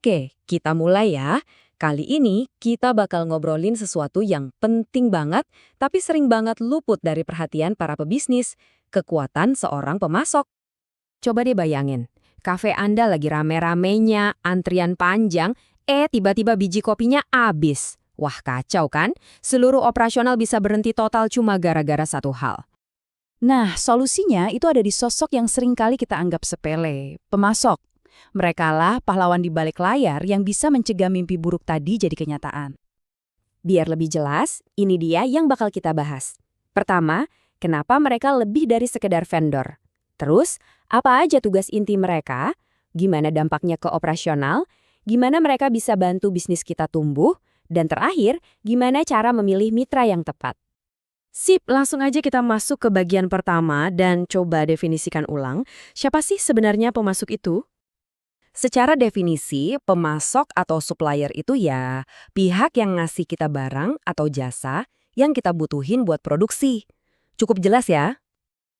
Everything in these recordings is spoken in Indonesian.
Oke, kita mulai ya. Kali ini kita bakal ngobrolin sesuatu yang penting banget, tapi sering banget luput dari perhatian para pebisnis, kekuatan seorang pemasok. Coba deh bayangin, kafe Anda lagi rame-ramenya, antrian panjang, tiba-tiba biji kopinya habis. Wah kacau kan? Seluruh operasional bisa berhenti total cuma gara-gara satu hal. Nah, solusinya itu ada di sosok yang sering kali kita anggap sepele, pemasok. Merekalah pahlawan di balik layar yang bisa mencegah mimpi buruk tadi jadi kenyataan. Biar lebih jelas, ini dia yang bakal kita bahas. Pertama, kenapa mereka lebih dari sekedar vendor? Terus, apa aja tugas inti mereka? Gimana dampaknya ke operasional? Gimana mereka bisa bantu bisnis kita tumbuh? Dan terakhir, gimana cara memilih mitra yang tepat? Sip, langsung aja kita masuk ke bagian pertama dan coba definisikan ulang. Siapa sih sebenarnya pemasok itu? Secara definisi, pemasok atau supplier itu ya pihak yang ngasih kita barang atau jasa yang kita butuhin buat produksi. Cukup jelas ya?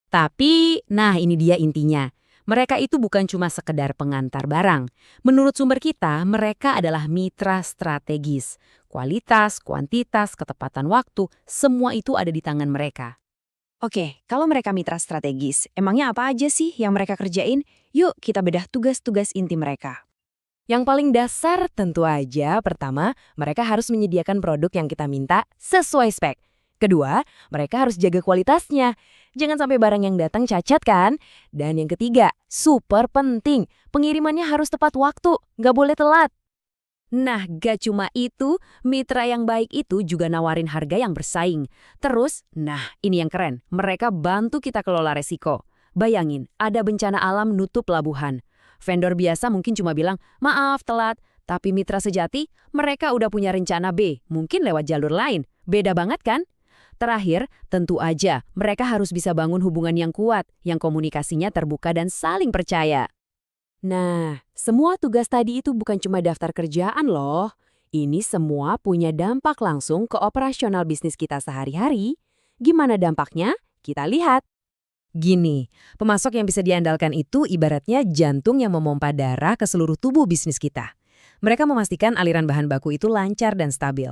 Tapi, nah ini dia intinya. Mereka itu bukan cuma sekedar pengantar barang. Menurut sumber kita, mereka adalah mitra strategis. Kualitas, kuantitas, ketepatan waktu, semua itu ada di tangan mereka. Oke, kalau mereka mitra strategis, emangnya apa aja sih yang mereka kerjain? Yuk kita bedah tugas-tugas inti mereka. Yang paling dasar tentu aja, pertama, mereka harus menyediakan produk yang kita minta sesuai spek. Kedua, mereka harus jaga kualitasnya. Jangan sampai barang yang datang cacat kan? Dan yang ketiga, super penting, pengirimannya harus tepat waktu, nggak boleh telat. Nah, gak cuma itu, mitra yang baik itu juga nawarin harga yang bersaing. Terus, nah ini yang keren, mereka bantu kita kelola resiko. Bayangin, ada bencana alam nutup pelabuhan. Vendor biasa mungkin cuma bilang, maaf telat. Tapi mitra sejati, mereka udah punya rencana B, mungkin lewat jalur lain. Beda banget kan? Terakhir, tentu aja mereka harus bisa bangun hubungan yang kuat, yang komunikasinya terbuka dan saling percaya. Nah, semua tugas tadi itu bukan cuma daftar kerjaan loh. Ini semua punya dampak langsung ke operasional bisnis kita sehari-hari. Gimana dampaknya? Kita lihat. Gini, pemasok yang bisa diandalkan itu ibaratnya jantung yang memompa darah ke seluruh tubuh bisnis kita. Mereka memastikan aliran bahan baku itu lancar dan stabil.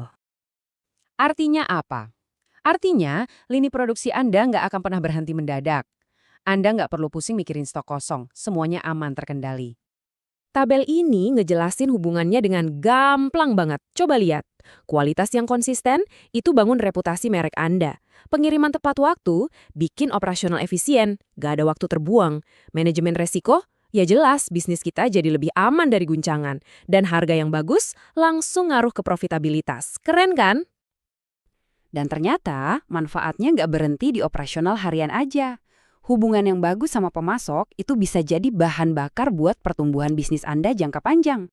Artinya apa? Artinya, lini produksi Anda nggak akan pernah berhenti mendadak. Anda nggak perlu pusing mikirin stok kosong, semuanya aman terkendali. Tabel ini ngejelasin hubungannya dengan gampang banget. Coba lihat, kualitas yang konsisten itu bangun reputasi merek Anda. Pengiriman tepat waktu bikin operasional efisien, nggak ada waktu terbuang. Manajemen resiko, ya jelas bisnis kita jadi lebih aman dari guncangan. Dan harga yang bagus langsung ngaruh ke profitabilitas. Keren kan? Dan ternyata manfaatnya nggak berhenti di operasional harian aja. Hubungan yang bagus sama pemasok itu bisa jadi bahan bakar buat pertumbuhan bisnis Anda jangka panjang.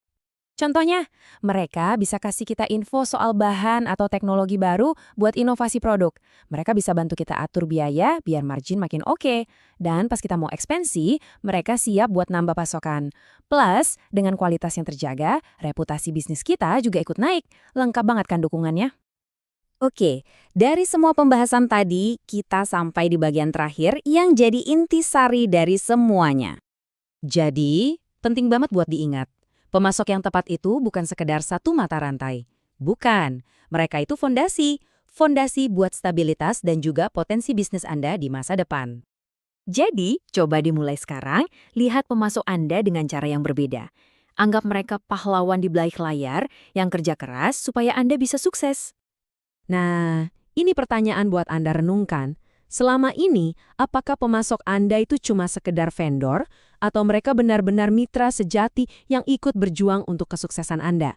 Contohnya, mereka bisa kasih kita info soal bahan atau teknologi baru buat inovasi produk. Mereka bisa bantu kita atur biaya biar margin makin oke. Dan pas kita mau ekspansi, mereka siap buat nambah pasokan. Plus, dengan kualitas yang terjaga, reputasi bisnis kita juga ikut naik. Lengkap banget kan dukungannya? Oke, dari semua pembahasan tadi, kita sampai di bagian terakhir yang jadi intisari dari semuanya. Jadi, penting banget buat diingat. Pemasok yang tepat itu bukan sekedar satu mata rantai. Bukan, mereka itu fondasi. Fondasi buat stabilitas dan juga potensi bisnis Anda di masa depan. Jadi, coba dimulai sekarang, lihat pemasok Anda dengan cara yang berbeda. Anggap mereka pahlawan di balik layar yang kerja keras supaya Anda bisa sukses. Nah, ini pertanyaan buat Anda renungkan. Selama ini, apakah pemasok Anda itu cuma sekedar vendor, atau mereka benar-benar mitra sejati yang ikut berjuang untuk kesuksesan Anda?